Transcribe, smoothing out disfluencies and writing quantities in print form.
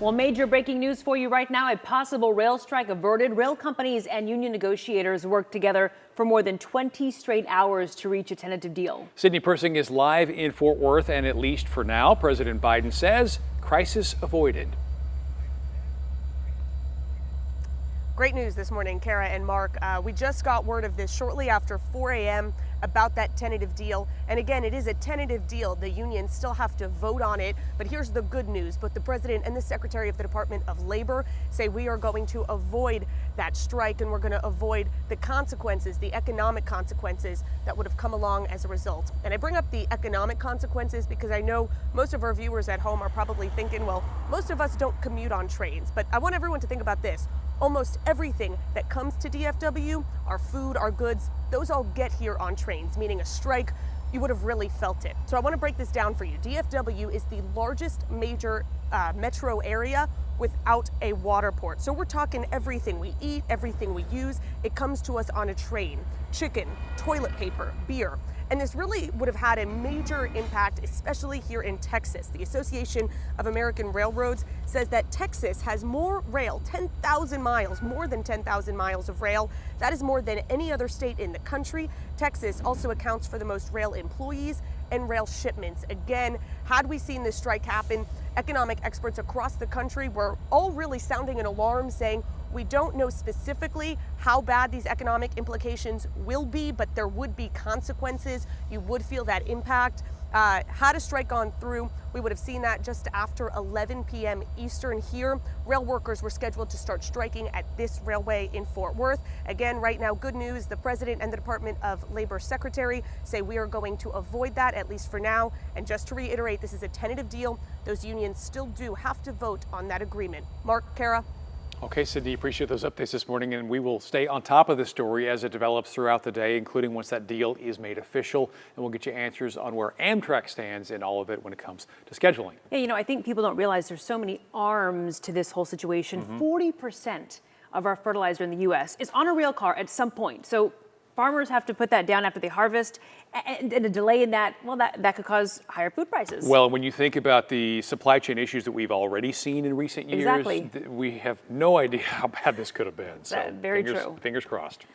Well, major breaking news for you right now. A possible rail strike averted. Rail companies and union negotiators worked together for more than 20 straight hours to reach a tentative deal. Sydney Persing is live in Fort Worth, and at least for now, President Biden says crisis avoided. Great news this morning, Kara and Mark. We just got word of this shortly after 4 a.m. about that tentative deal. And again, it is a tentative deal. The unions still have to vote on it. But here's the good news. Both the president and the secretary of the Department of Labor say we are going to avoid that strike, and we're going to avoid the consequences, the economic consequences that would have come along as a result. And I bring up the economic consequences because I know most of our viewers at home are probably thinking, well, most of us don't commute on trains. But I want everyone to think about this. Almost everything that comes to DFW, our food, our goods, those all get here on trains, meaning a strike, you would have really felt it. So I want to break this down for you. DFW is the largest major metro area without a water port. So we're talking everything we eat, everything we use, it comes to us on a train. Chicken, toilet paper, beer. And this really would have had a major impact, especially here in Texas. The Association of American Railroads says that Texas has more rail, 10,000 miles, more than 10,000 miles of rail. That is more than any other state in the country. Texas also accounts for the most rail employees and rail shipments. Again, had we seen this strike happen, economic experts across the country were all really sounding an alarm, saying, we don't know specifically how bad these economic implications will be, but there would be consequences. You would feel that impact. Had a strike gone through, we would have seen that just after 11 p.m. Eastern here. Rail workers were scheduled to start striking at this railway in Fort Worth. Again, right now, good news. The president and the Department of Labor secretary say we are going to avoid that, at least for now. And just to reiterate, this is a tentative deal. Those unions still do have to vote on that agreement. Mark, Kara. Okay, Sydney, appreciate those updates this morning, and we will stay on top of this story as it develops throughout the day, including once that deal is made official, and we'll get you answers on where Amtrak stands in all of it when it comes to scheduling. Yeah, you know, I think people don't realize there's so many arms to this whole situation. 40% of our fertilizer in the U.S. is on a rail car at some point. So farmers have to put that down after they harvest, and a delay in that, well, that could cause higher food prices. Well, when you think about the supply chain issues that we've already seen in recent years, Exactly. we have no idea how bad this could have been. So Very true. Fingers crossed.